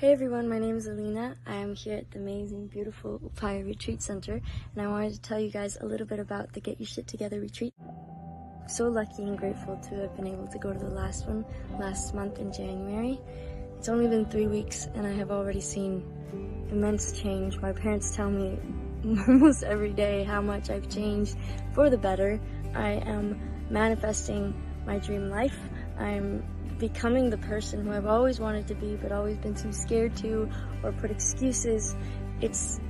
Hey everyone, my name is Alina. I am here at the amazing, beautiful Upaya Retreat Center, and I wanted to tell you guys a little bit about the Get Your Shit Together retreat. I'm so lucky and grateful to have been able to go to the last one last month in January. It's only been 3 weeks and I have already seen immense change. My parents tell me almost every day how much I've changed for the better. I am manifesting my dream life. I'm becoming the person who I've always wanted to be but always been too scared to or put excuses. It's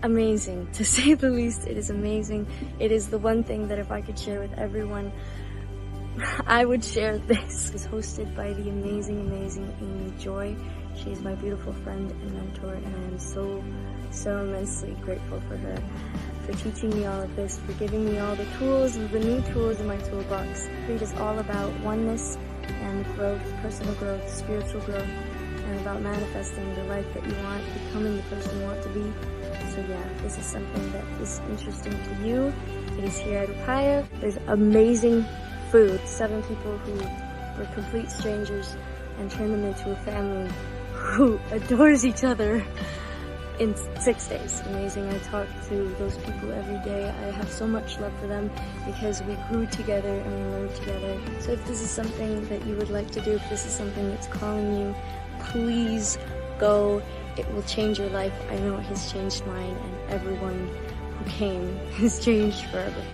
amazing, to say the least. It is amazing. It is the one thing that if I could share with everyone, I would share this. It's hosted by the amazing Amy Joy. She is my beautiful friend and mentor, and I am so immensely grateful for her, for teaching me all of this, for giving me all the tools, the new tools in my toolbox. It is all about oneness and growth, personal growth, spiritual growth, and about manifesting the life that you want, becoming the person you want to be. So yeah, this is something that is interesting to you. It is here at Upaya. There's amazing food. 7 people who were complete strangers and turned them into a family who adores each other in 6 days. Amazing. I talk to those people every day. I have so much love for them because we grew together and we learned together. So if this is something that you would like to do, if this is something that's calling you, please go. It will change your life. I know it has changed mine, and everyone who came has changed forever.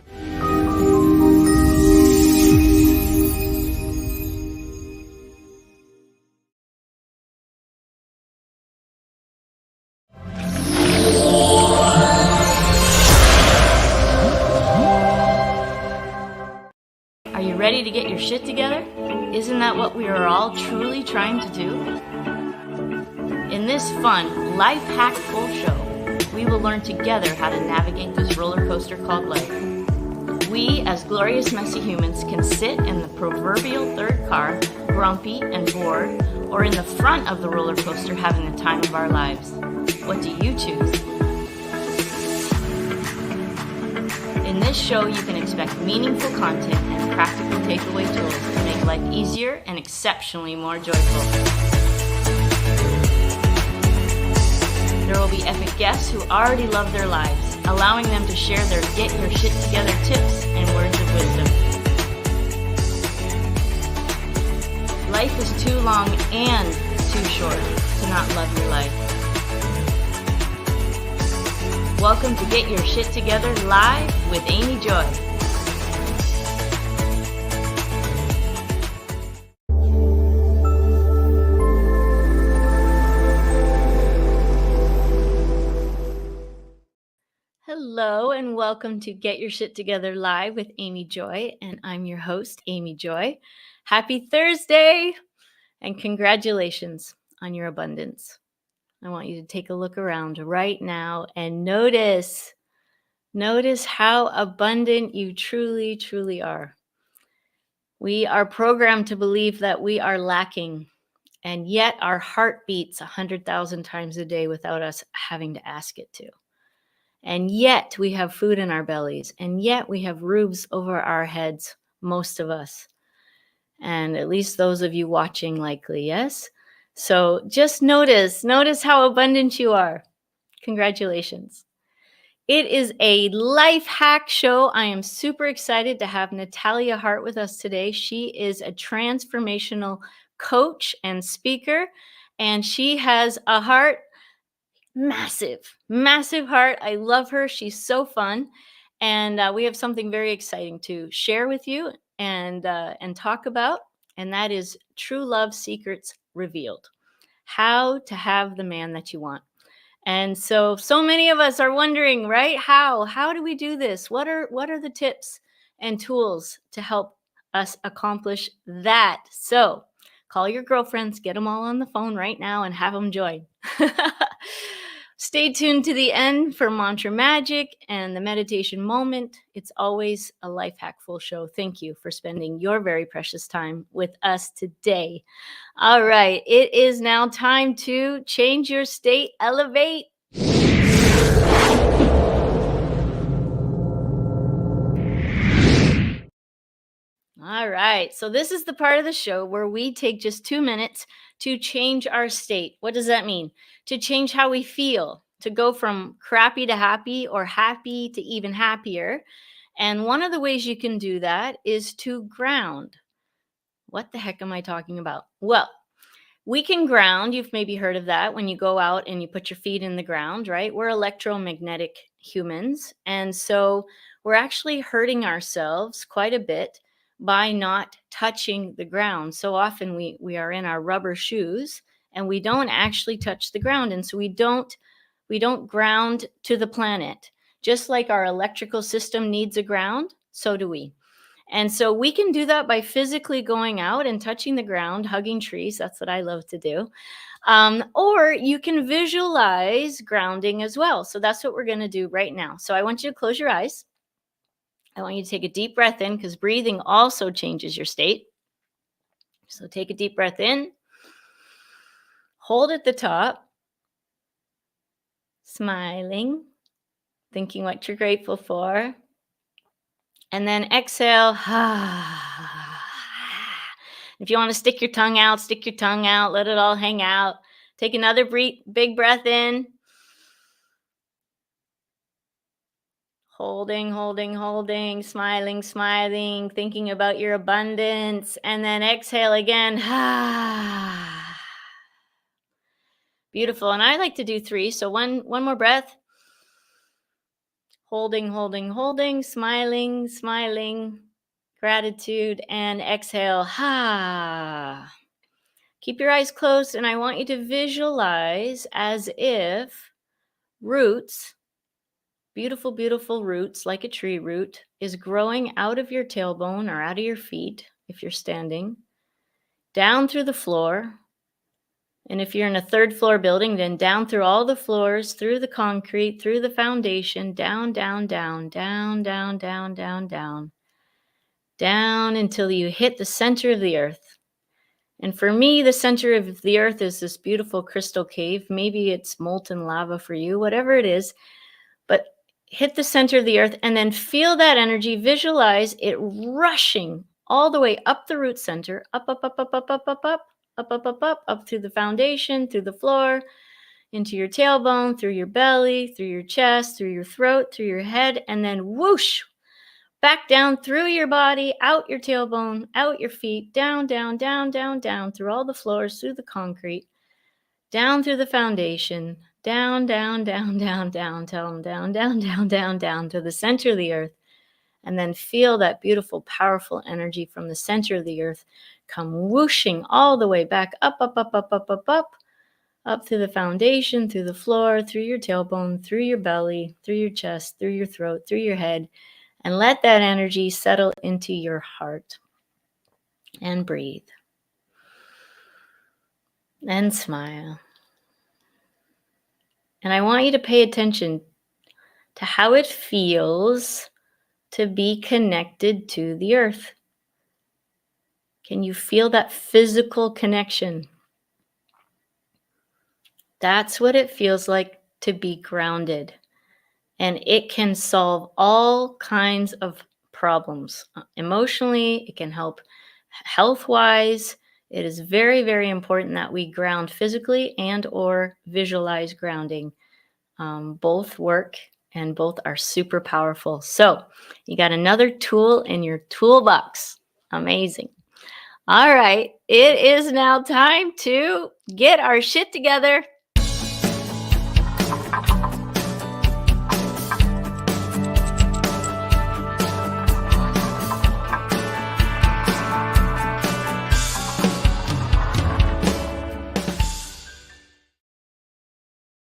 Are you ready to get your shit together? Isn't that what we are all truly trying to do? In this fun, life hack full show, we will learn together how to navigate this roller coaster called life. We, as glorious messy humans, can sit in the proverbial third car, grumpy and bored, or in the front of the roller coaster having the time of our lives. What do you choose? In this show, you can expect meaningful content and practical takeaway tools to make life easier and exceptionally more joyful. There will be epic guests who already love their lives, allowing them to share their get your shit together tips and words of wisdom. Life is too long and too short to not love your life. Welcome to Get Your Shit Together Live with Amy Joy. Hello and welcome to Get Your Shit Together Live with Amy Joy, and I'm your host, Amy Joy. Happy Thursday and congratulations on your abundance. I want you to take a look around right now and notice how abundant you truly, truly are. We are programmed to believe that we are lacking, and yet our heart beats 100,000 times a day without us having to ask it to. And yet we have food in our bellies, and yet we have roofs over our heads, most of us. And at least those of you watching likely, yes? So just notice how abundant you are. Congratulations. It is a life hack show. I am super excited to have Natalia Heart with us today. She is a transformational coach and speaker, and she has a heart, massive heart. I love her. She's so fun. And we have something very exciting to share with you and talk about. And that is True Love Secrets Revealed. How to have the man that you want. And so many of us are wondering, right? How do we do this? What are the tips and tools to help us accomplish that? So call your girlfriends, get them all on the phone right now and have them join. Stay tuned to the end for mantra magic and the meditation moment. It's always a life hack full show. Thank you for spending your very precious time with us today. All right, it is now time to change your state, elevate. All right. So this is the part of the show where we take just 2 minutes to change our state. What does that mean? To change how we feel, to go from crappy to happy or happy to even happier. And one of the ways you can do that is to ground. What the heck am I talking about? Well, we can ground. You've maybe heard of that when you go out and you put your feet in the ground, right? We're electromagnetic humans. And so we're actually hurting ourselves quite a bit by not touching the ground. So often we are in our rubber shoes and we don't actually touch the ground. And so we don't ground to the planet. Just like our electrical system needs a ground, so do we. And so we can do that by physically going out and touching the ground, hugging trees. That's what I love to do. Or you can visualize grounding as well. So that's what we're going to do right now. So I want you to close your eyes. I want you to take a deep breath in because breathing also changes your state. So take a deep breath in. Hold at the top. Smiling. Thinking what you're grateful for. And then exhale. If you want to stick your tongue out, stick your tongue out. Let it all hang out. Take another big breath in. Holding, holding, holding. Smiling, smiling. Thinking about your abundance. And then exhale again. Beautiful. And I like to do 3. So one more breath. Holding, holding, holding. Smiling, smiling. Gratitude. And exhale. Keep your eyes closed, and I want you to visualize as if roots, beautiful, beautiful roots, like a tree root, is growing out of your tailbone or out of your feet, if you're standing, down through the floor. And if you're in a 3rd floor building, then down through all the floors, through the concrete, through the foundation, down, down, down, down, down, down, down, down, down until you hit the center of the earth. And for me, the center of the earth is this beautiful crystal cave. Maybe it's molten lava for you, whatever it is. But hit the center of the earth and then feel that energy. Visualize it rushing all the way up the root center, up, up, up, up, up, up, up, up, up, up, up, up through the foundation, through the floor, into your tailbone, through your belly, through your chest, through your throat, through your head, and then whoosh, back down through your body, out your tailbone, out your feet, down, down, down, down, down, through all the floors, through the concrete, down through the foundation, down, down, down, down, down, tell them down, down, down, down, down to the center of the earth. And then feel that beautiful, powerful energy from the center of the earth come whooshing all the way back up, up, up, up, up, up, up, up through the foundation, through the floor, through your tailbone, through your belly, through your chest, through your throat, through your head. And let that energy settle into your heart. And breathe. And smile. And I want you to pay attention to how it feels to be connected to the earth. Can you feel that physical connection? That's what it feels like to be grounded. And it can solve all kinds of problems. Emotionally, it can help health-wise. It is very, very important that we ground physically and or visualize grounding. Both work and both are super powerful. So you got another tool in your toolbox. Amazing. All right, it is now time to get our shit together.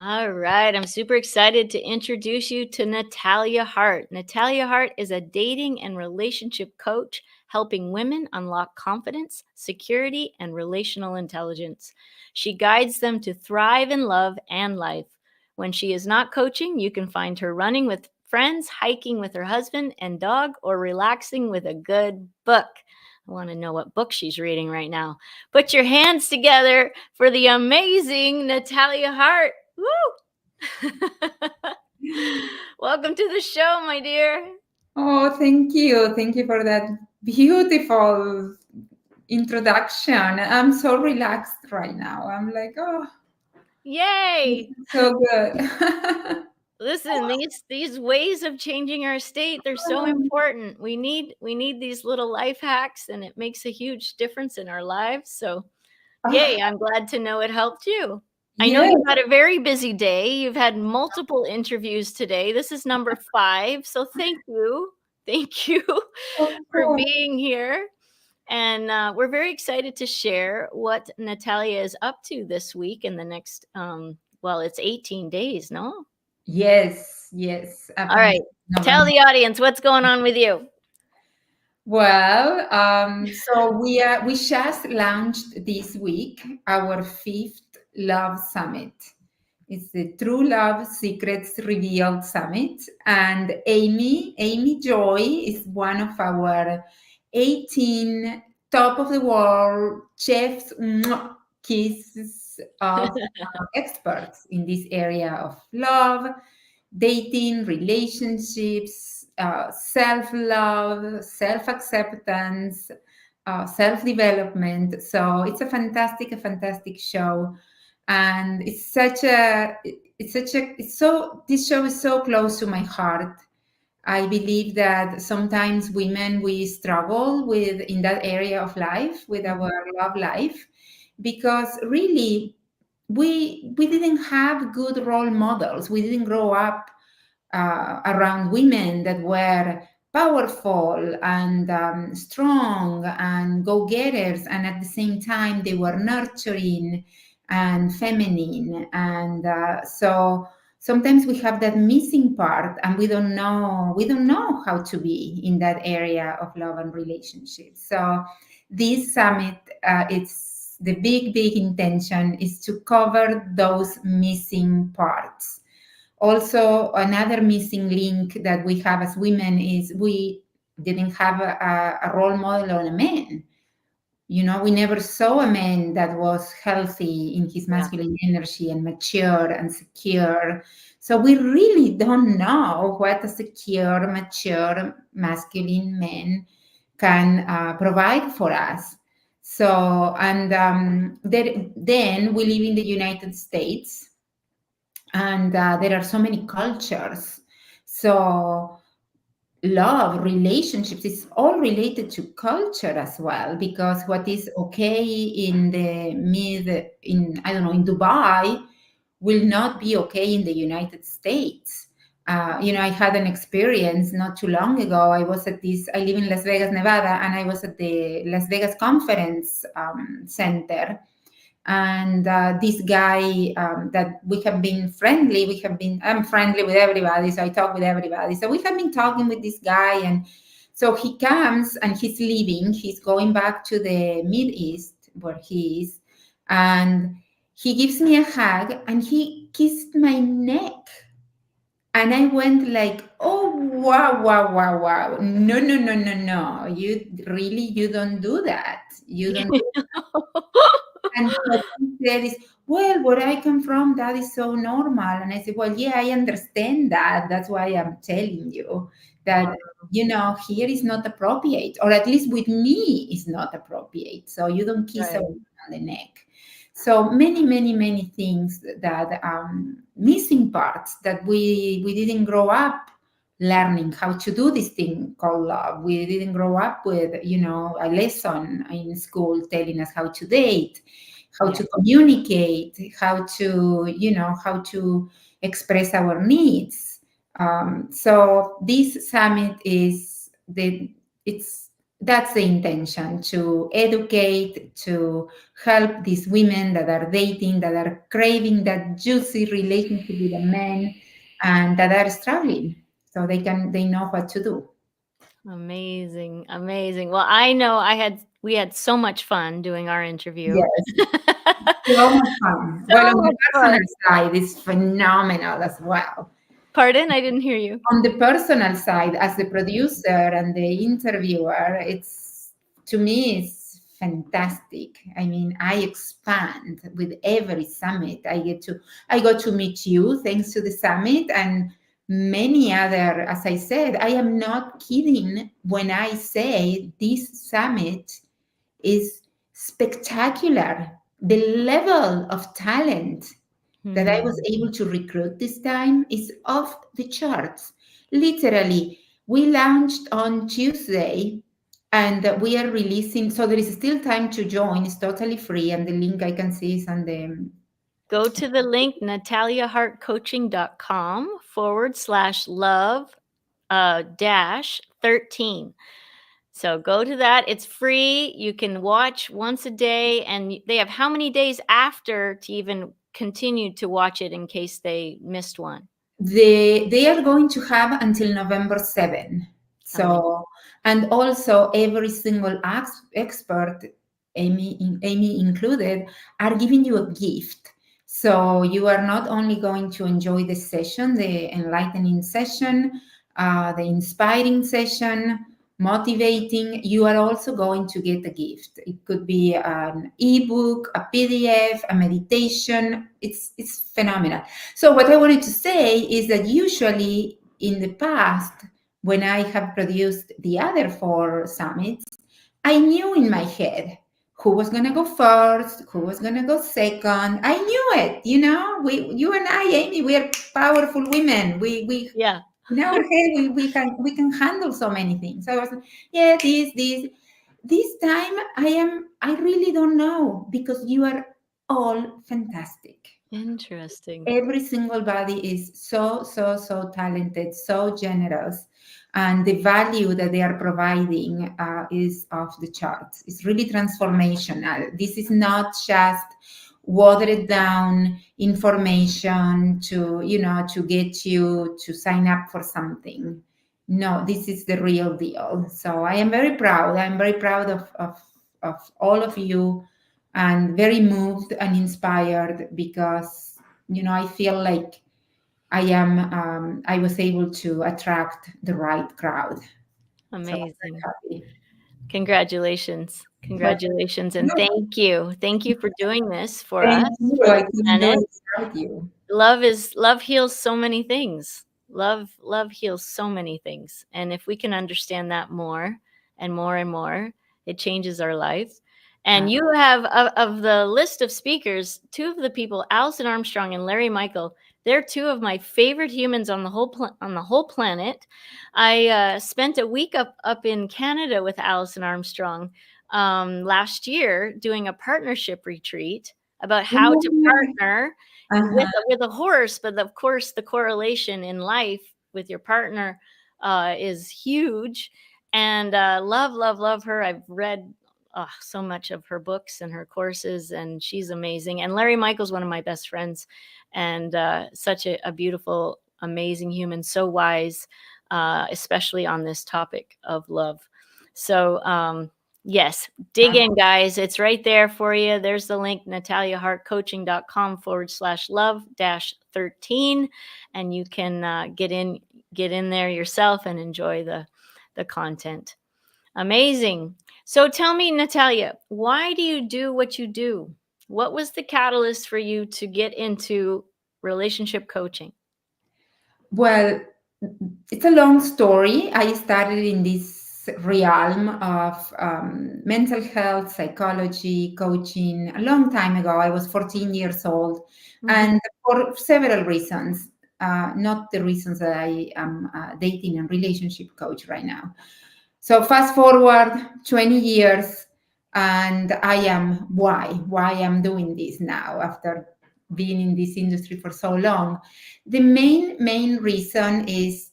All right, I'm super excited to introduce you to Natalia Heart. Natalia Heart is a dating and relationship coach helping women unlock confidence, security, and relational intelligence. She guides them to thrive in love and life. When she is not coaching, you can find her running with friends, hiking with her husband and dog, or relaxing with a good book. I want to know what book she's reading right now. Put your hands together for the amazing Natalia Heart. Woo! Welcome to the show, my dear. Oh, thank you. Thank you for that beautiful introduction. I'm so relaxed right now. I'm like, oh, this Yay! is so good. Listen, these ways of changing our state, they're so important. We need these little life hacks, and it makes a huge difference in our lives. So, yay, I'm glad to know it helped you. I know Yes, you've had a very busy day. You've had multiple interviews today. This is number 5. So thank you. Thank you of for course. being here. And we're very excited to share what Natalia is up to this week and the next, well, it's 18 days, no? Yes, yes, up All right. until Tell November. the audience what's going on with you. Well, so we just launched this week our fifth Love Summit. It's the True Love Secrets Revealed Summit, and Amy Joy is one of our 18 top of the world chefs kisses of experts in this area of love, dating, relationships, self love, self acceptance, self development. So it's a fantastic show, and it's so this show is so close to my heart. I believe that sometimes women we struggle with in that area of life with our love life because really we didn't have good role models. We didn't grow up around women that were powerful and strong and go-getters, and at the same time they were nurturing and feminine. And so sometimes we have that missing part, and we don't know how to be in that area of love and relationships. So this summit, it's the big intention is to cover those missing parts. Also, another missing link that we have as women is we didn't have a role model on a man. You know, we never saw a man that was healthy in his Yeah. masculine energy and mature and secure. So we really don't know what a secure, mature, masculine man can provide for us. So, and then we live in the United States, and there are so many cultures. So love, relationships, is all related to culture as well, because what is okay in the mid in I don't know in Dubai will not be okay in the United States. I had an experience not too long ago. I live in Las Vegas, Nevada, and I was at the Las Vegas Conference Center, and this guy that we have been friendly I'm friendly with everybody, so I talk with everybody. So we have been talking with this guy, and so he comes and he's going back to the Mid East where he is, and he gives me a hug and he kissed my neck, and I went like, oh, wow, wow, wow, wow. No, no, no, no, no. You don't do that. You don't. And what he said is, well, where I come from, that is so normal. And I said, well, yeah, I understand that. That's why I'm telling you that, Wow. here is not appropriate, or at least with me is not appropriate. So you don't kiss a Right. woman on the neck. So many, many, many things that missing parts that we didn't grow up learning how to do this thing called love. We didn't grow up with, a lesson in school telling us how to date, how Yeah. to communicate, how to express our needs. So this summit is it's that's the intention, to educate, to help these women that are dating, that are craving that juicy relationship with a man, and that are struggling, so they know what to do. Amazing. Amazing. Well, I know we had so much fun doing our interview. Yes, so much fun. Well, So on the much personal fun. side, it's phenomenal as well. Pardon? I didn't hear you. On the personal side, as the producer and the interviewer, it's to me it's fantastic. I mean, I expand with every summit. I got to meet you thanks to the summit, and many other, as I said, I am not kidding when I say this summit is spectacular. The level of talent that I was able to recruit this time is off the charts. Literally, we launched on Tuesday and we are releasing, so there is still time to join. It's totally free, and the link I can see is on the. Go to the link nataliaheartcoaching.com/love dash 13. So go to that. It's free. You can watch once a day, and they have how many days after to even continue to watch it in case they missed one? They are going to have until November 7. So, and also every single expert, Amy included, are giving you a gift. So you are not only going to enjoy the session, the enlightening session, the inspiring session, motivating, you are also going to get a gift. It could be an ebook, a PDF, a meditation. It's phenomenal. So what I wanted to say is that usually in the past, when I have produced the other 4 summits, I knew in my head who was going to go first, who was going to go second. I knew it, you and I, Amy, we are powerful women. We Yeah. in our head, we can handle so many things. I was, yeah, this time I really don't know, because you are all fantastic. Interesting. Every single body is so talented, so generous, and the value that they are providing is off the charts. It's really transformational. This is not just watered down information to get you to sign up for something. No, this is the real deal. So I am very proud. I'm very proud of all of you, and very moved and inspired, because I feel like I was able to attract the right crowd. So I'm Amazing. very happy. Congratulations. But Congratulations. And no, thank you. Thank you for doing this for thank us, you. for I the couldn't do planet. it without you. Love heals so many things. Love heals so many things. And if we can understand that more and more and more, it changes our life. And you have of the list of speakers, 2 of the people, Alison Armstrong and Larry Michael, they're 2 of my favorite humans on the whole planet. I spent a week up in Canada with Alison Armstrong last year doing a partnership retreat about how to partner Uh-huh. with a horse, but of course the correlation in life with your partner is huge. And love her. I've read so much of her books and her courses, and she's amazing. And Larry Michael's one of my best friends, and such a beautiful, amazing human, so wise, especially on this topic of love. So yes, dig in, guys. It's right there for you. There's the link, nataliaheartcoaching.com/love-13. And you can get in there yourself and enjoy the content. Amazing. So tell me, Natalia, why do you do what you do? What was the catalyst for you to get into relationship coaching? Well, it's a long story. I started in this realm of mental health, psychology, coaching a long time ago. I was 14 years old, and for several reasons, not the reasons that I am dating and relationship coach right now. So fast forward 20 years, and I am why I'm doing this now after being in this industry for so long. The main reason is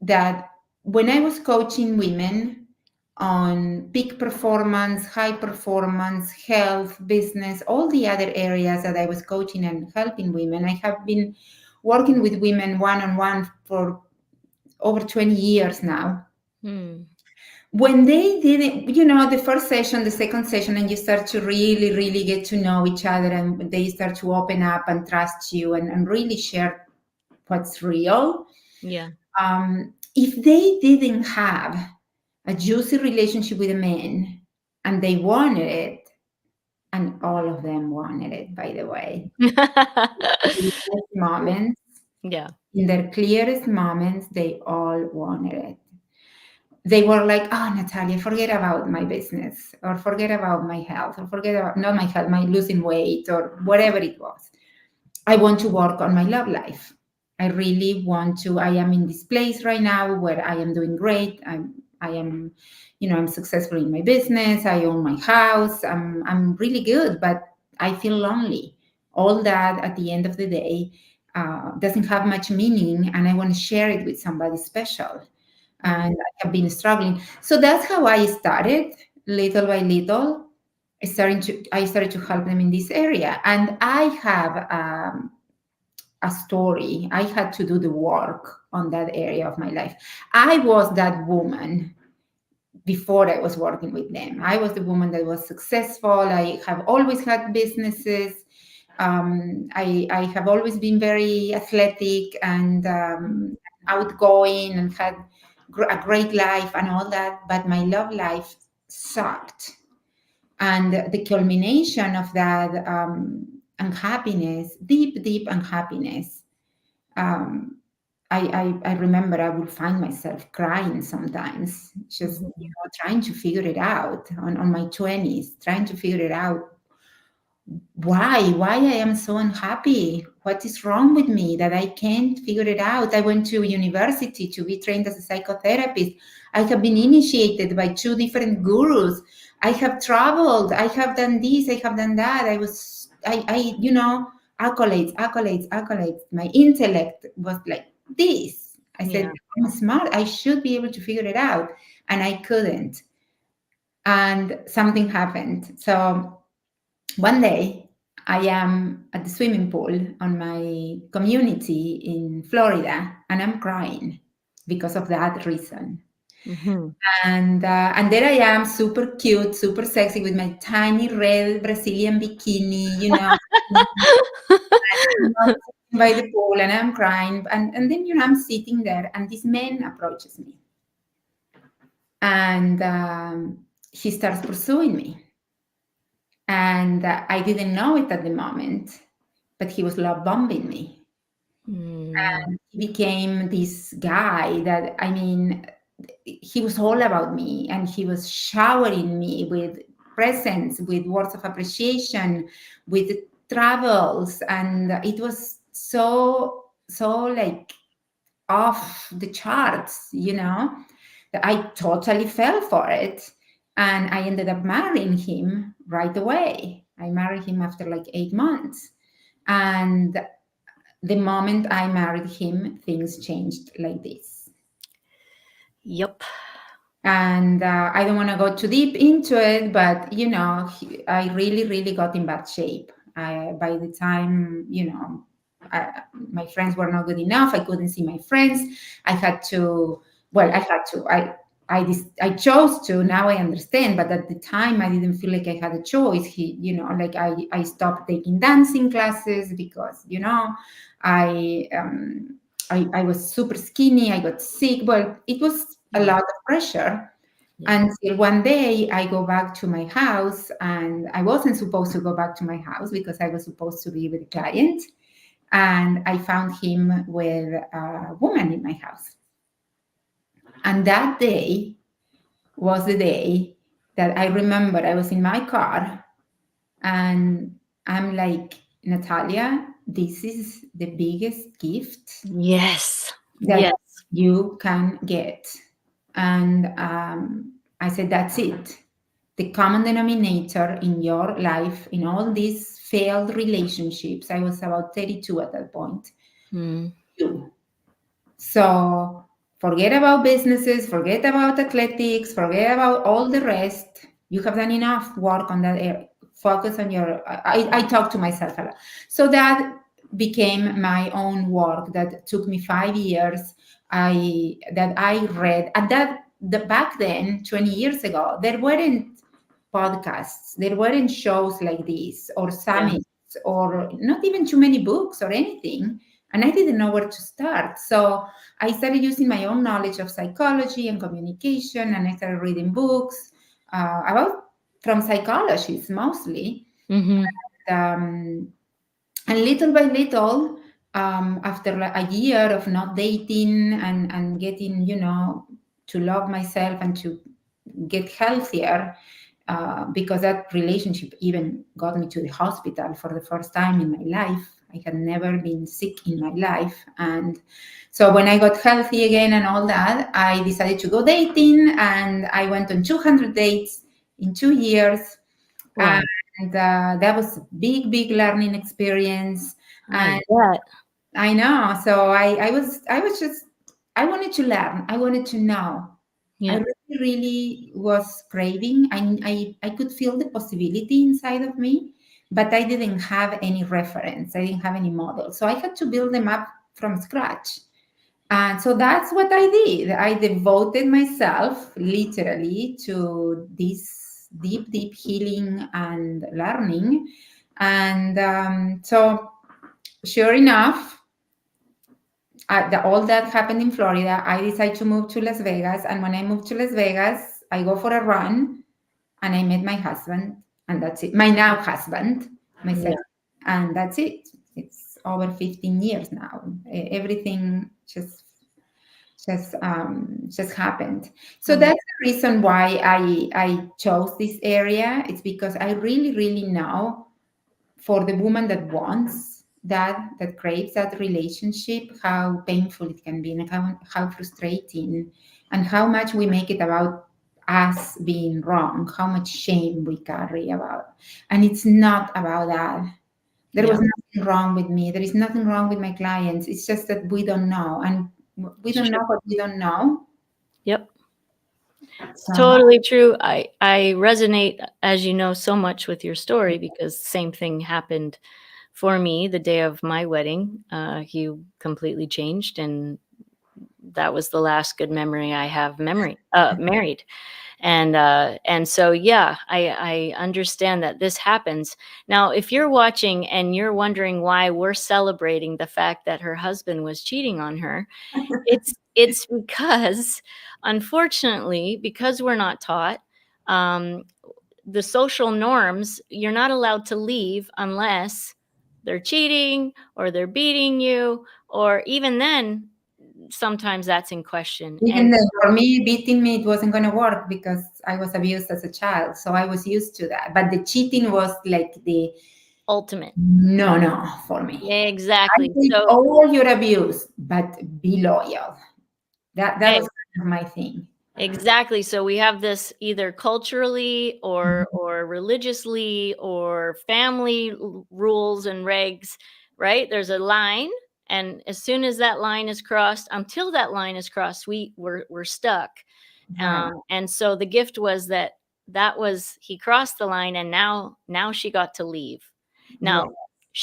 that when I was coaching women on peak performance, high performance, health, business, all the other areas that I was coaching and helping women, I have been working with women one-on-one for over 20 years now. When they didn't, the first session, the second session, and you start to really get to know each other, and they start to open up and trust you and really share what's real. Yeah. If they didn't have a juicy relationship with a man and they wanted it, and all of them wanted it, by the way, moments, Yeah. in their clearest moments, they all wanted it. They were like, oh, Natalia, forget about my business, or forget about my health, or forget about, not my health, my losing weight, or whatever it was. I want to work on my love life. I really want to. I am in this place right now where I am doing great. I am, I'm successful in my business. I own my house. I'm really good, but I feel lonely. All that at the end of the day doesn't have much meaning, and I want to share it with somebody special. And I have been struggling. So that's how I started, little by little. I started to help them in this area, and I have a story. I had to do the work on that area of my life. I was that woman before I was working with them. I was the woman that was successful. I have always had businesses. I have always been very athletic and outgoing and had a great life and all that. But my love life sucked. And the culmination of that unhappiness, deep, deep unhappiness, um, I remember I would find myself crying sometimes, just trying to figure it out on my 20s, trying to figure it out. Why I am so unhappy? What is wrong with me that I can't figure it out? I went to university to be trained as a psychotherapist. I have been initiated by 2 different gurus. I have traveled. I have done this. I have done that. Accolades, accolades, accolades. My intellect was like this. I said, Yeah. I'm smart. I should be able to figure it out. And I couldn't. And something happened. So one day, I am at the swimming pool on my community in Florida, and I'm crying because of that reason. Mm-hmm. And there I am, super cute, super sexy, with my tiny red Brazilian bikini, by the pool, and I'm crying. And then I'm sitting there, and this man approaches me, and he starts pursuing me. And I didn't know it at the moment, but he was love bombing me. And he became this guy that, I mean, he was all about me, and he was showering me with presents, with words of appreciation, with travels. And it was so like off the charts, that I totally fell for it. And I ended up marrying him right away. I married him after like 8 months. And the moment I married him, things changed like this. Yep. And I don't want to go too deep into it, but I really, really got in bad shape. By the time, my friends were not good enough. I couldn't see my friends. I had to. Well, I had to. I chose to. Now I understand, but at the time I didn't feel like I had a choice. Like I stopped taking dancing classes because I I was super skinny. I got sick. Well, it was a lot of pressure. Yeah. Until one day I go back to my house, and I wasn't supposed to go back to my house because I was supposed to be with a client. And I found him with a woman in my house. And that day was the day that I remember I was in my car, and I'm like, Natalia, this is the biggest gift Yes. that Yes. you can get. And I said, that's it. The common denominator in your life, in all these failed relationships, I was about 32 at that point, you. So forget about businesses, forget about athletics, forget about all the rest. You have done enough work on that area. Focus on your. I talk to myself a lot. So that became my own work. That took me 5 years. I read, and back then, 20 years ago, there weren't podcasts, there weren't shows like this, or summits, or not even too many books or anything. And I didn't know where to start. So I started using my own knowledge of psychology and communication, and I started reading books about from psychologists mostly. Mm-hmm. Um, and little by little, after like a year of not dating and getting, to love myself and to get healthier, because that relationship even got me to the hospital for the first time in my life. I had never been sick in my life. And so when I got healthy again and all that, I decided to go dating, and I went on 200 dates in 2 years. Wow. And that was a big, big learning experience. I And bet. I know. So I was just, I wanted to learn. I wanted to know. I Yeah. really, really was craving. I could feel the possibility inside of me, but I didn't have any reference. I didn't have any model. So I had to build them up from scratch. And so that's what I did. I devoted myself literally to this deep, deep healing and learning. And so, sure enough, all that happened in Florida. I decided to move to Las Vegas. And when I moved to Las Vegas, I go for a run and I met my husband. And that's it. My now husband, my Yeah. second. And that's it. It's over 15 years now. Everything just happened. So Um, that's the reason why I chose this area. It's because I really, really know, for the woman that wants that craves that relationship, how painful it can be, and how frustrating, and how much we make it about us being wrong, how much shame we carry about. And it's not about that. There yeah. was nothing wrong with me. There is nothing wrong with my clients. It's just that we don't know. And we It's don't true. know what we don't know. Yep. It's So, totally true. I resonate, as you know, so much with your story because same thing happened for me the day of my wedding. He completely changed, and that was the last good memory I have married. And so yeah, I understand that this happens. Now, if you're watching and you're wondering why we're celebrating the fact that her husband was cheating on her, it's because, unfortunately, because we're not taught, um, the social norms, you're not allowed to leave unless they're cheating or they're beating you, or even then, sometimes that's in question. even And then, for me, beating me, it wasn't going to work because I was abused as a child. So I was used to that. But the cheating was like the ultimate. no for me. I Exactly. take So all your abuse, but be loyal. That was kind of my thing. exactly. So we have this either culturally or religiously or family rules and regs, right? There's a line, and as soon as that line is crossed, until that line is crossed, we're stuck. Right. And so the gift was that was he crossed the line, and now she got to leave. Yeah. Now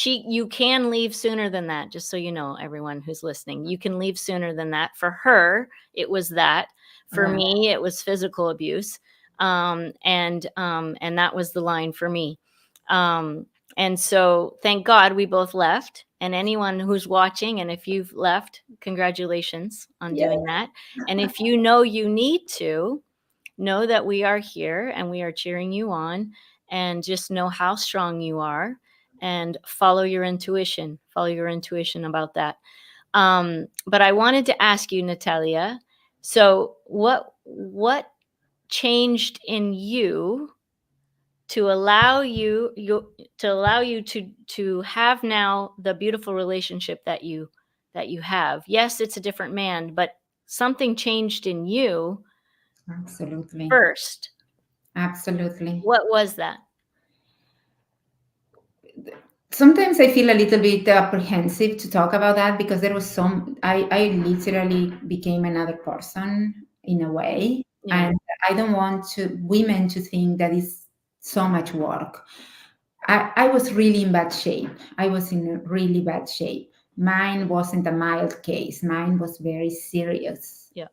you can leave sooner than that, just so you know, everyone who's listening. You can leave sooner than that. For her, it was that. For Right. me, it was physical abuse. And that was the line for me. And so thank God we both left. And anyone who's watching, and if you've left, congratulations on Yeah. doing that. And if you know you need to, know that we are here and we are cheering you on, and just know how strong you are, and follow your intuition. Follow your intuition about that. But I wanted to ask you, Natalia, so what changed in you to allow you to have now the beautiful relationship that you have? Yes, it's a different man, but something changed in you Absolutely. first. Absolutely. What was that? Sometimes I feel a little bit apprehensive to talk about that because there was I literally became another person in a way. Yeah. And I don't want women to think that it's so much work. I was really in bad shape. I was in a really bad shape. Mine wasn't a mild case. Mine was very serious. Yeah.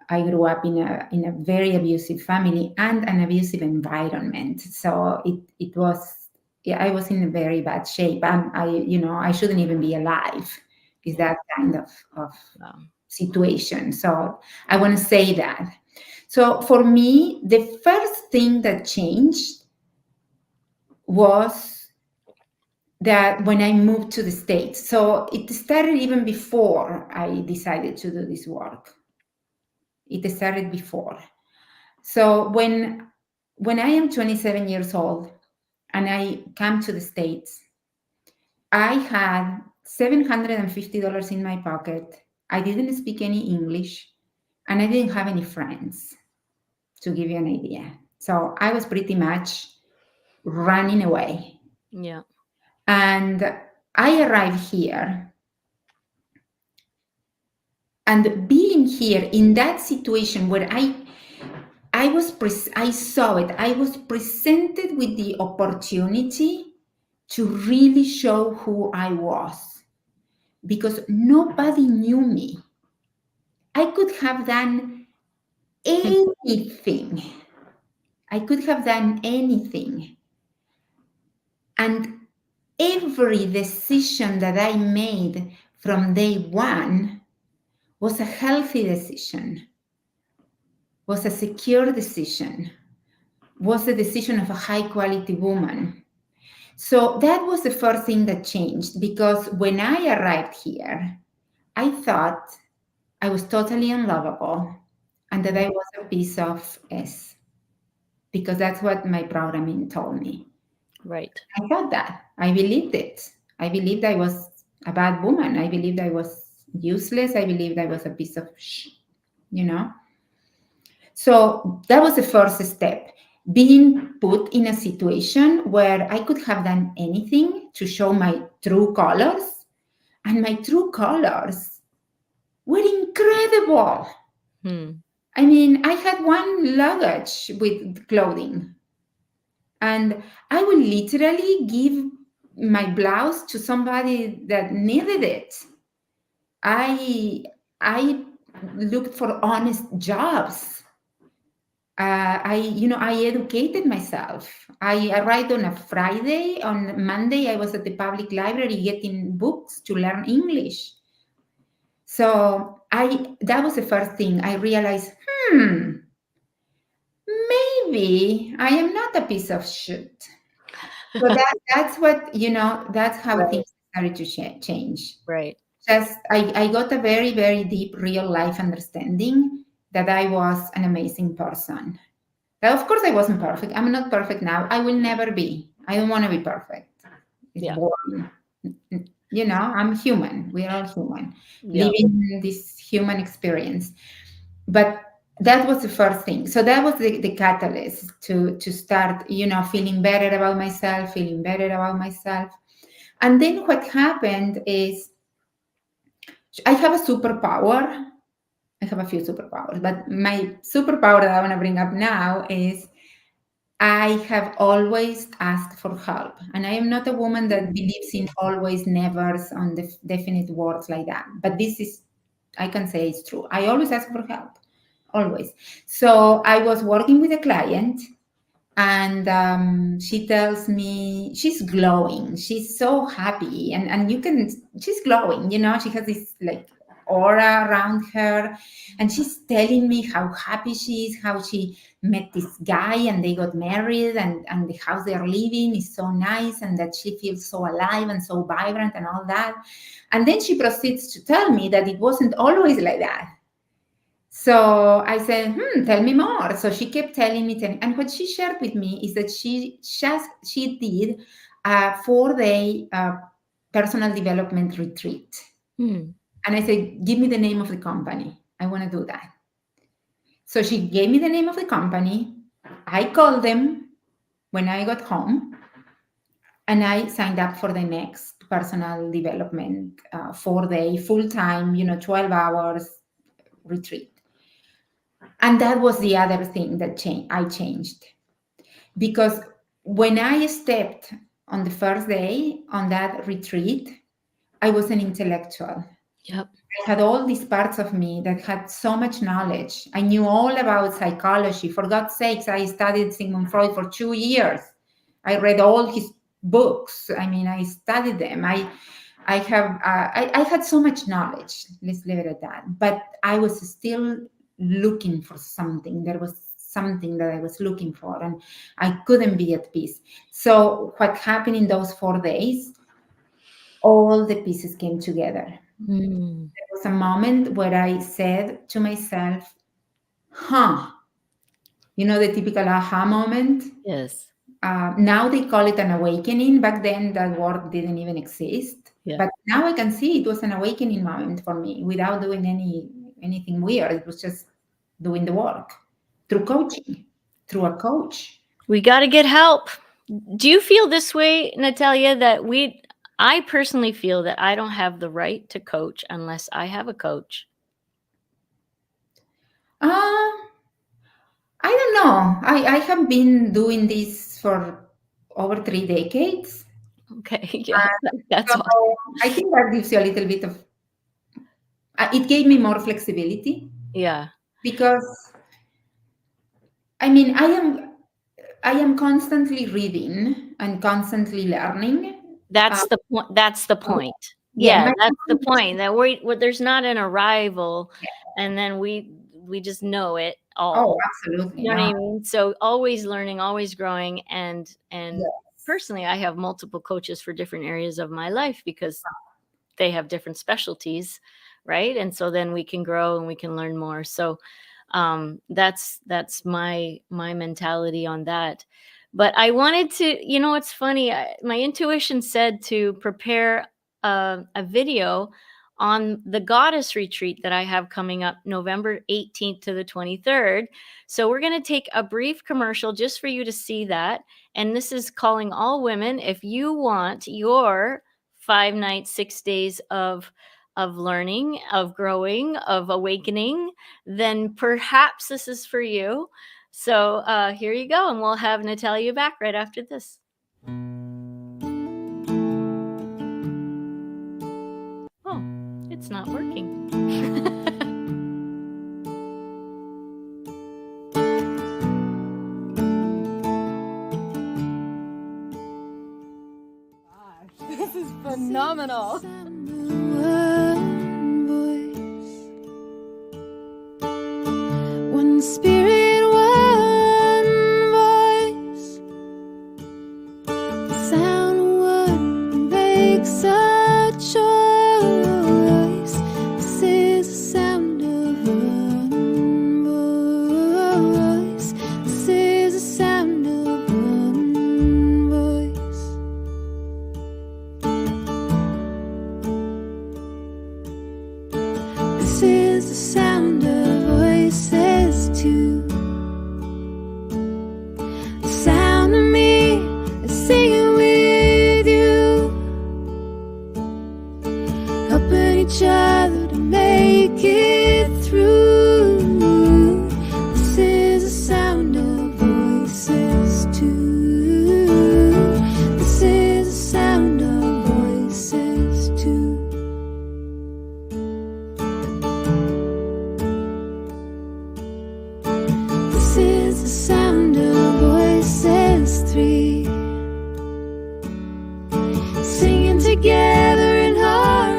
I grew up in a very abusive family and an abusive environment. So it was, yeah, I was in a very bad shape. And I shouldn't even be alive. Is that kind of Wow. situation? So I want to say that. So for me, the first thing that changed was that when I moved to the States. So it started even before I decided to do this work. It started before. So when I am 27 years old and I come to the States, I had $750 in my pocket. I didn't speak any English and I didn't have any friends, to give you an idea. So I was pretty much running away. Yeah. And I arrived here, and being here in that situation where I saw it. I was presented with the opportunity to really show who I was because nobody knew me. I could have done anything. I could have done anything. And every decision that I made from day one was a healthy decision, was a secure decision, was a decision of a high quality woman. So that was the first thing that changed, because when I arrived here, I thought I was totally unlovable and that I was a piece of S, because that's what my programming told me. Right. I thought that. I believed it. I believed I was a bad woman. I believed I was useless. I believed I was a piece of you know. So that was the first step, being put in a situation where I could have done anything to show my true colors, and my true colors were incredible. I mean, I had one luggage with clothing, and I would literally give my blouse to somebody that needed it. I looked for honest jobs. I educated myself. I arrived on a Friday. On Monday, I was at the public library getting books to learn English. So that was the first thing. I realized, maybe I am not a piece of shit. So that's what, that's how Right. things started to change. Right. Just, I got a very, very deep real life understanding that I was an amazing person. Now, of course, I wasn't perfect. I'm not perfect now. I will never be. I don't want to be perfect. It's Yeah. boring. I'm human. We are all human, Yeah. living this human experience. But that was the first thing. So that was the catalyst to start, feeling better about myself, feeling better about myself. And then what happened is I have a superpower. I have a few superpowers, but my superpower that I want to bring up now is I have always asked for help. And I am not a woman that believes in always, nevers, on the definite words like that. But this is, I can say it's true. I always ask for help, always. So I was working with a client, and she tells me she's glowing. She's so happy. And she's glowing, she has this like aura around her, and she's telling me how happy she is, how she met this guy and they got married, and the house they are living is so nice, and that she feels so alive and so vibrant and all that. And then she proceeds to tell me that it wasn't always like that. So I said, tell me more. So she kept telling me, and what she shared with me is that she did a 4-day personal development retreat. And I said, give me the name of the company. I want to do that. So she gave me the name of the company. I called them when I got home, and I signed up for the next personal development 4-day, full-time, 12 hours retreat. And that was the other thing that I changed. Because when I stepped on the first day on that retreat, I was an intellectual. Yep. I had all these parts of me that had so much knowledge. I knew all about psychology. For God's sakes, I studied Sigmund Freud for 2 years. I read all his books. I mean, I studied them. I had so much knowledge. Let's leave it at that. But I was still looking for something. There was something that I was looking for, and I couldn't be at peace. So what happened in those 4 days all the pieces came together. Mm, There was a moment where I said to myself, huh, the typical aha moment. yes. Now they call it an awakening. Back then, that word didn't even exist. Yeah. But now I can see it was an awakening moment for me without doing anything weird. It was just doing the work through coaching, through a coach. We got to get help. Do you feel this way, Natalia, that I personally feel that I don't have the right to coach unless I have a coach? Uh, I don't know. I have been doing this for over 3 decades. Okay. Yeah. That's So awesome. I think that gives you a little bit of, it gave me more flexibility Yeah. because, I mean, I am constantly reading and constantly learning. Uh, That's the point. That's the so, point. yeah, Yeah, my that's the point. That there's not an arrival, and then we just know it oh, all. absolutely You know what I not. mean? So always learning, always growing, and Yes, personally, I have multiple coaches for different areas of my life because they have different specialties, right? And so then we can grow and we can learn more. So that's my mentality on that. But I wanted to, it's funny, my intuition said to prepare a video on the goddess retreat that I have coming up November 18th to the 23rd. So we're going to take a brief commercial just for you to see that. And this is calling all women. If you want your 5 nights, 6 days of learning, of growing, of awakening, then perhaps this is for you. So here you go, and we'll have Natalia back right after this. Oh, it's not working. This is phenomenal. One spirit, one voice. Sound one makes a choice. This is the sound of one voice. This is the sound of one voice. This is the sound of voices too. The sound of me singing with you, helping each other to make it through. This is the sound of voices too. This is the sound of voices too. This is the sound of voices three, singing together in harmony.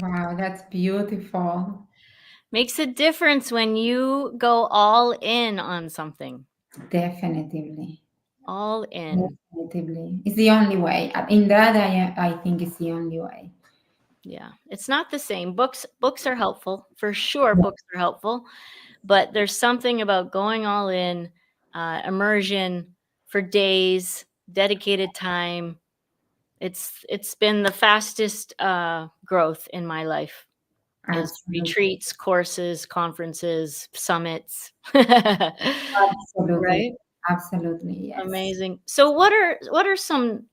wow, that's beautiful. Makes a difference when you go all in on something. Definitely, All in. definitely, it's the only way. In that, I think it's the only way. Yeah. It's not the same. Books are helpful. For sure, books are helpful. But there's something about going all in, immersion for days, dedicated time. It's been the fastest growth in my life is Absolutely, retreats, courses, conferences, summits. absolutely, Right? absolutely, yes. Amazing. So what are some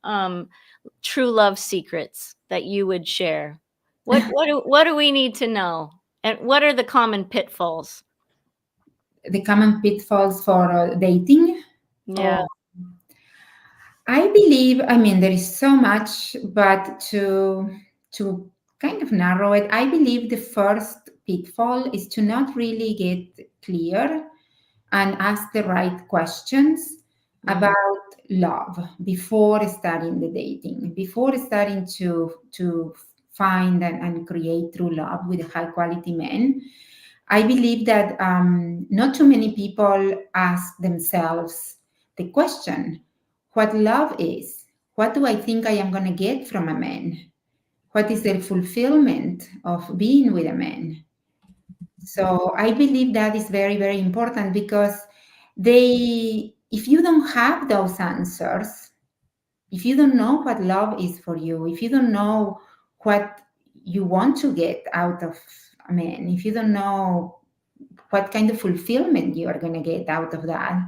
true love secrets that you would share? What do we need to know? And what are the common pitfalls? The common pitfalls for dating. Yeah. Or I believe, I mean, there is so much, but to kind of narrow it, I believe the first pitfall is to not really get clear and ask the right questions Mm. about love before starting the dating, before starting to find and create true love with a high quality man. I believe that not too many people ask themselves the question, what love is? What do I think I am going to get from a man? What is the fulfillment of being with a man? So I believe that is very, very important because if you don't have those answers, if you don't know what love is for you, if you don't know what you want to get out of a man, if you don't know what kind of fulfillment you are going to get out of that,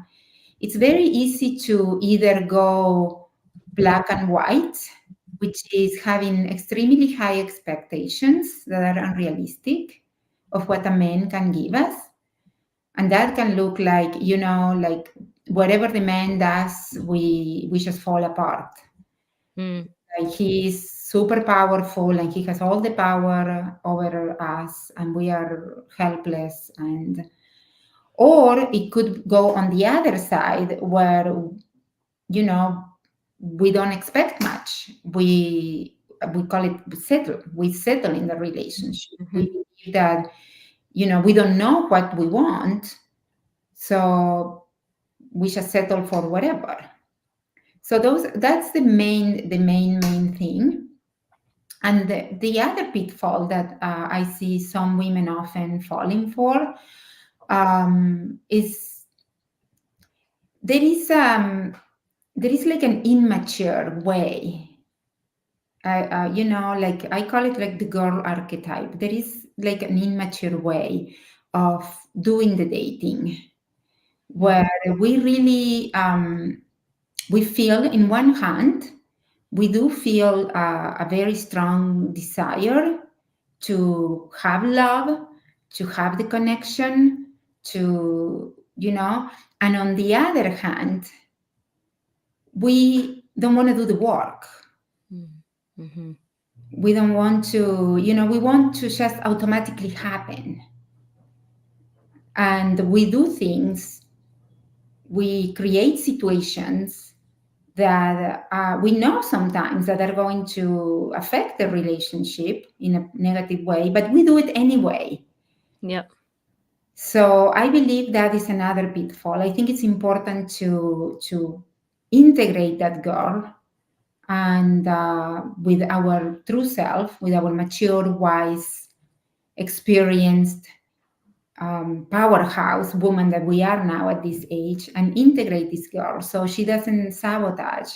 it's very easy to either go black and white, which is having extremely high expectations that are unrealistic of what a man can give us. And that can look like, like whatever the man does, we just fall apart. Like he is super powerful and he has all the power over us and we are helpless. Or it could go on the other side where, we don't expect much. We call it settle. We settle in the relationship. We believe that, we don't know what we want. So we just settle for whatever. So that's the main thing. And the other pitfall that I see some women often falling for is there is like an immature way. Like I call it like the girl archetype. There is like an immature way of doing the dating where we really we feel, in one hand, we do feel a very strong desire to have love, to have the connection, to, and on the other hand, we don't want to do the work. We don't want to, we want to just automatically happen. And we do things, we create situations that we know sometimes that are going to affect the relationship in a negative way, but we do it anyway. Yep. So I believe that is another pitfall. I think it's important to integrate that girl and with our true self, with our mature, wise, experienced, powerhouse woman that we are now at this age, and integrate this girl so she doesn't sabotage,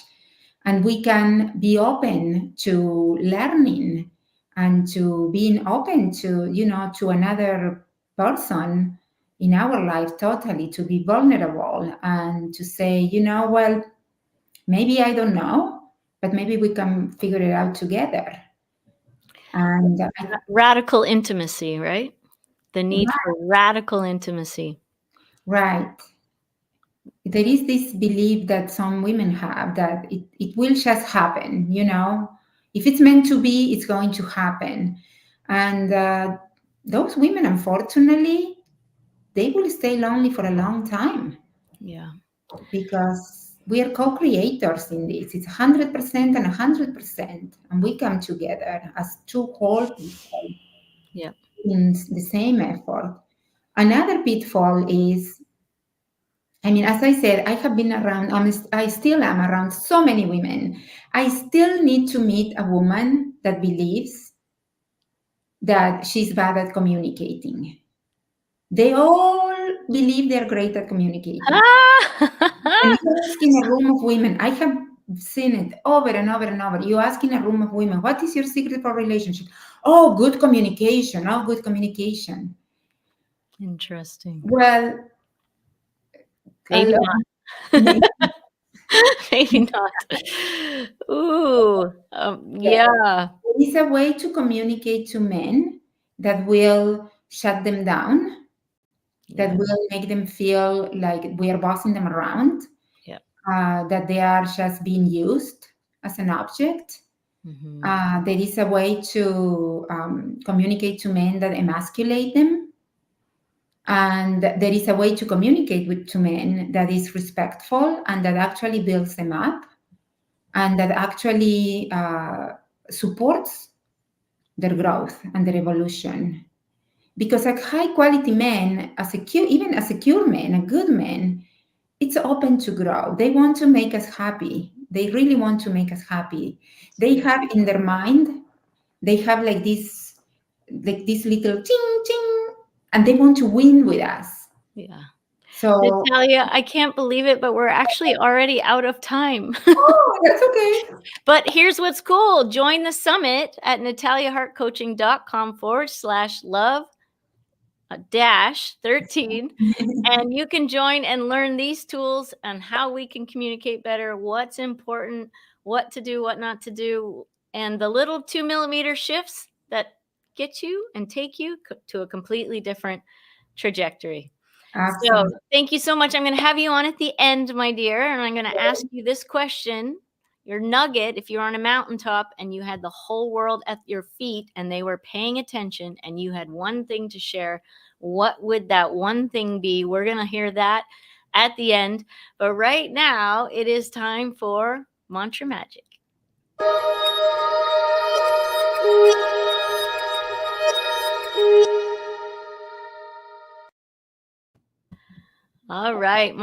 and we can be open to learning and to being open to, to another person in our life, totally, to be vulnerable and to say, well, maybe I don't know, but maybe we can figure it out together. And radical intimacy, right? The need for radical intimacy. Right. There is this belief that some women have that it will just happen, If it's meant to be, it's going to happen. And those women, unfortunately, they will stay lonely for a long time. Yeah. Because we are co-creators in this. It's 100% and 100%. And we come together as two whole people. Yeah. In the same effort. Another pitfall is, as I said, I have been around, I still am around so many women. I still need to meet a woman that believes that she's bad at communicating. They all believe they're great at communicating. And you ask in a room of women, I have seen it over and over and over. You ask in a room of women, what is your secret for relationship? Oh, good communication. Oh, good communication. Interesting. Well, maybe not. Maybe not. Ooh, yeah. It's a way to communicate to men that will shut them down, that will make them feel like we are bossing them around, that they are just being used as an object. There is a way to communicate to men that emasculate them. And there is a way to communicate to men that is respectful and that actually builds them up and that actually supports their growth and their evolution. Because a high quality man, even a secure man, a good man, it's open to grow. They want to make us happy. They really want to make us happy. They have in their mind, they have like this little ting ting, and they want to win with us. Yeah. So, Natalia, I can't believe it, but we're actually already out of time. oh, that's okay. But here's what's cool. Join the summit at nataliaheartcoaching.com/love -13. And you can join and learn these tools on how we can communicate better, what's important, what to do, what not to do, and the little 2mm shifts that get you and take you to a completely different trajectory. So Absolutely. thank you so much. I'm going to have you on at the end, my dear, and I'm going to ask you this question. Your nugget, if you're on a mountaintop and you had the whole world at your feet and they were paying attention and you had one thing to share, what would that one thing be? We're going to hear that at the end. But right now, it is time for Mantra Magic. All right,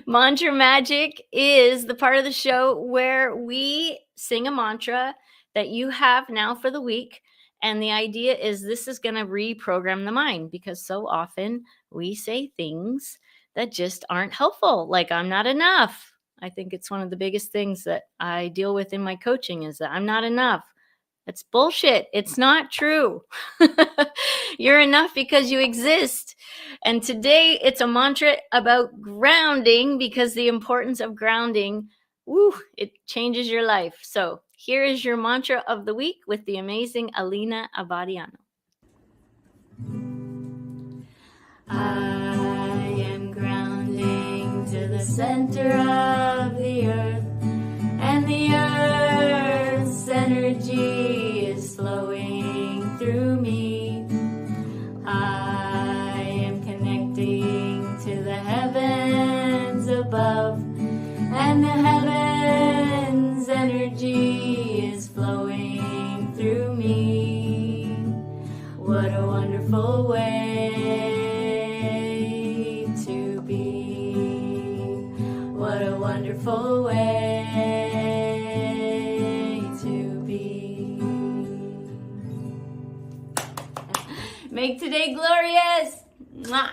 Mantra Magic is the part of the show where we sing a mantra that you have now for the week. And the idea is this is going to reprogram the mind, because so often we say things that just aren't helpful, like I'm not enough. I think it's one of the biggest things that I deal with in my coaching is that I'm not enough. That's bullshit. It's not true. You're enough because you exist. And today it's a mantra about grounding, because the importance of grounding, it changes your life. So here is your mantra of the week with the amazing Alina Abadiano. I am grounding to the center of the earth, and the earth's energy is flowing through me. I am connecting to the heavens above, and the heavens energy is flowing through me. What a wonderful way to be. What a wonderful way to be. Make today glorious. Mwah.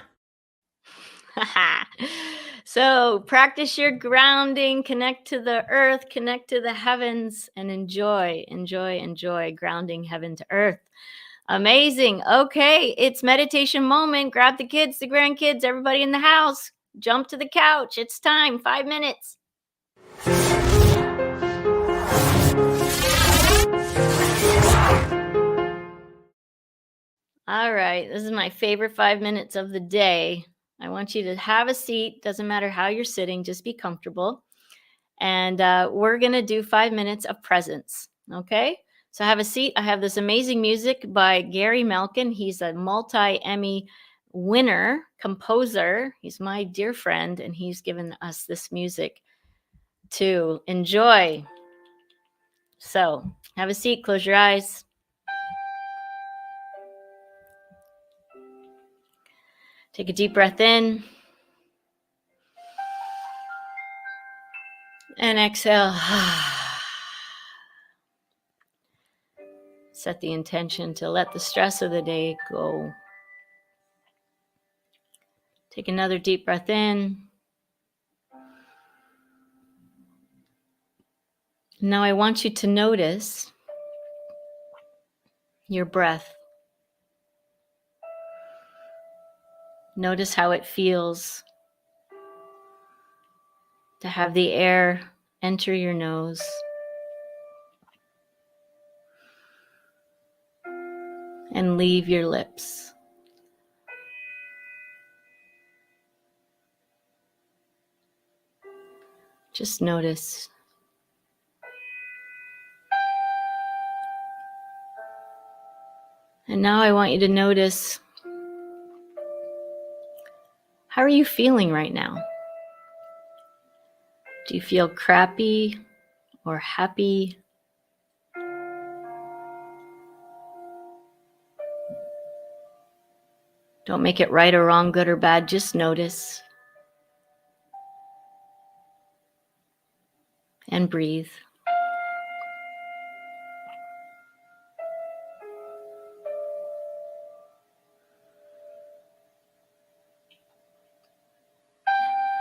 So practice your grounding, connect to the earth, connect to the heavens, and enjoy grounding heaven to earth. Amazing. Okay, it's meditation moment. Grab the kids, the grandkids, everybody in the house. Jump to the couch. It's time. 5 minutes. All right, this is my favorite 5 minutes of the day. I want you to have a seat. Doesn't matter how you're sitting, just be comfortable. And we're going to do 5 minutes of presence. Okay, so have a seat. I have this amazing music by Gary Malkin. He's a multi-Emmy winner, composer. He's my dear friend, and he's given us this music to enjoy. So have a seat, close your eyes. Take a deep breath in. And exhale. Set the intention to let the stress of the day go. Take another deep breath in. Now I want you to notice your breath. Notice how it feels to have the air enter your nose and leave your lips. Just notice. And now I want you to notice, how are you feeling right now? Do you feel crappy or happy? Don't make it right or wrong, good or bad. Just notice and breathe.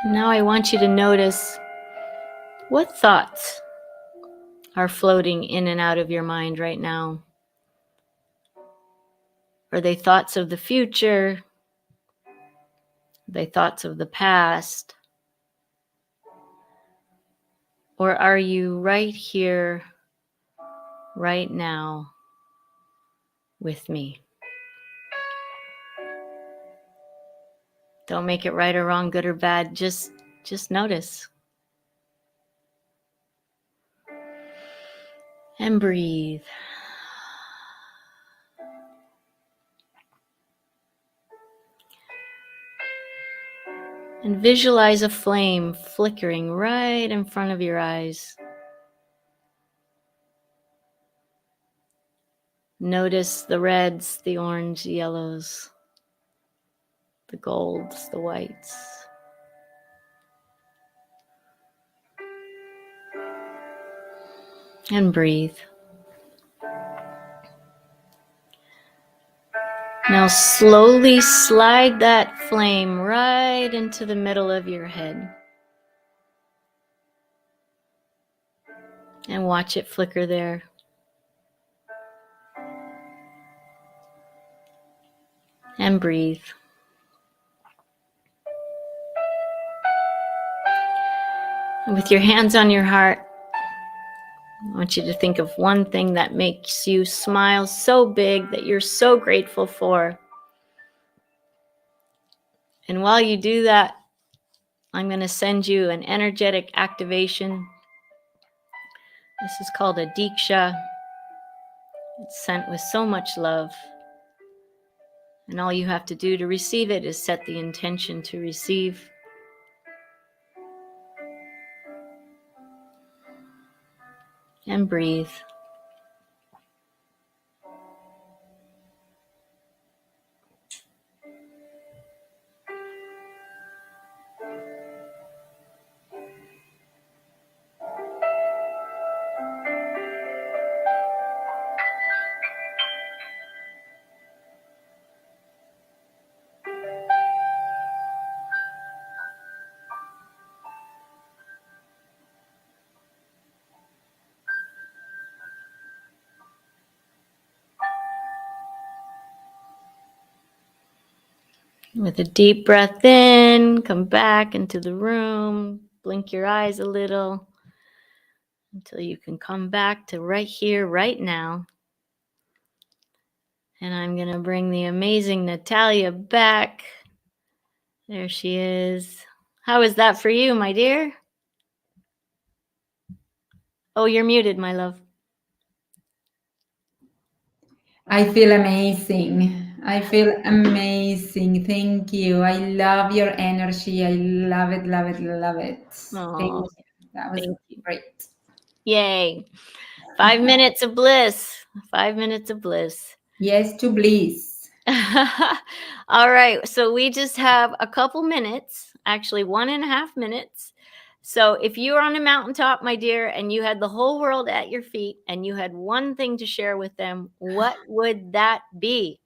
Now I want you to notice what thoughts are floating in and out of your mind right now. Are they thoughts of the future? Are they thoughts of the past? Or are you right here, right now, with me? Don't make it right or wrong, good or bad. Just notice. And breathe. And visualize a flame flickering right in front of your eyes. Notice the reds, the orange, the yellows, the golds, the whites. And breathe. Now slowly slide that flame right into the middle of your head. And watch it flicker there. And breathe. And with your hands on your heart, I want you to think of one thing that makes you smile so big that you're so grateful for. And while you do that, I'm going to send you an energetic activation. This is called a Diksha. It's sent with so much love. And all you have to do to receive it is set the intention to receive. And breathe. With a deep breath in, come back into the room, blink your eyes a little until you can come back to right here, right now. And I'm going to bring the amazing Natalia back. There she is. How is that for you, my dear? Oh, you're muted, my love. I feel amazing. I feel amazing. Thank you. I love your energy. I love it, love it, love it. Aw, Thank you. That was thank you. great. Yay. 5 minutes of bliss. 5 minutes of bliss. Yes, to bliss. All right. So we just have a couple minutes, actually 1.5 minutes. So if you were on a mountaintop, my dear, and you had the whole world at your feet and you had one thing to share with them, what would that be?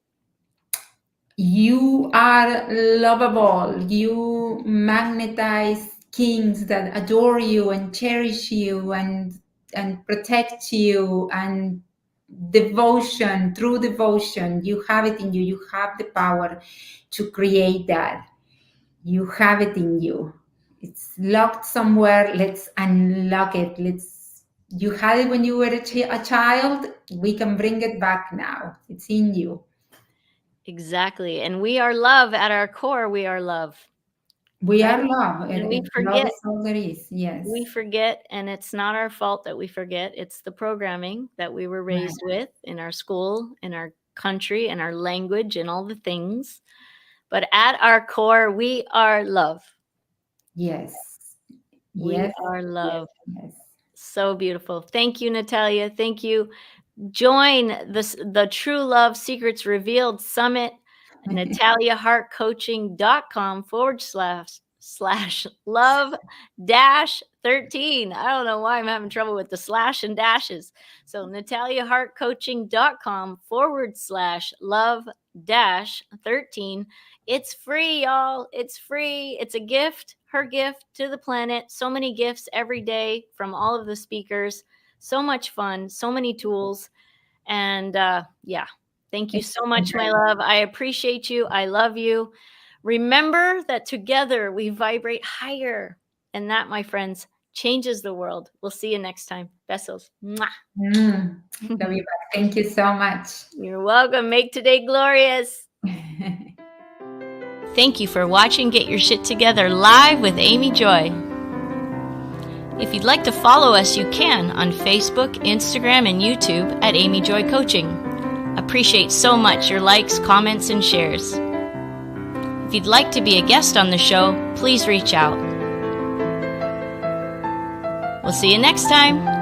You are lovable. You magnetize kings that adore you and cherish you and protect you, and devotion, true devotion. You have it in you. You have the power to create that. You have it in you. It's locked somewhere. Let's unlock it. You had it when you were a child. We can bring it back now. It's in you. Exactly. And we are love at our core. We are love. We Right? are love. And we Love forget. is all there is. Yes. We forget, and it's not our fault that we forget. It's the programming that we were raised with in our school, in our country, in our language, and all the things. But at our core, we are love. Yes. We Yes. are love. Yes. So beautiful. Thank you, Natalia. Thank you. Join the True Love Secrets Revealed Summit NataliaHeartCoaching.com/love-13. I don't know why I'm having trouble with the slash and dashes. So NataliaHeartCoaching.com/love-13. It's free, y'all. It's free. It's a gift, her gift to the planet. So many gifts every day from all of the speakers. So much fun, so many tools. And yeah, thank you so much, my love. I appreciate you. I love you. Remember that together we vibrate higher. And that, my friends, changes the world. We'll see you next time. Besos. Mwah. Love you back. Thank you so much. You're welcome. Make today glorious. Thank you for watching Get Your Shit Together live with Amy Joy. If you'd like to follow us, you can on Facebook, Instagram, and YouTube at Amy Joy Coaching. Appreciate so much your likes, comments, and shares. If you'd like to be a guest on the show, please reach out. We'll see you next time.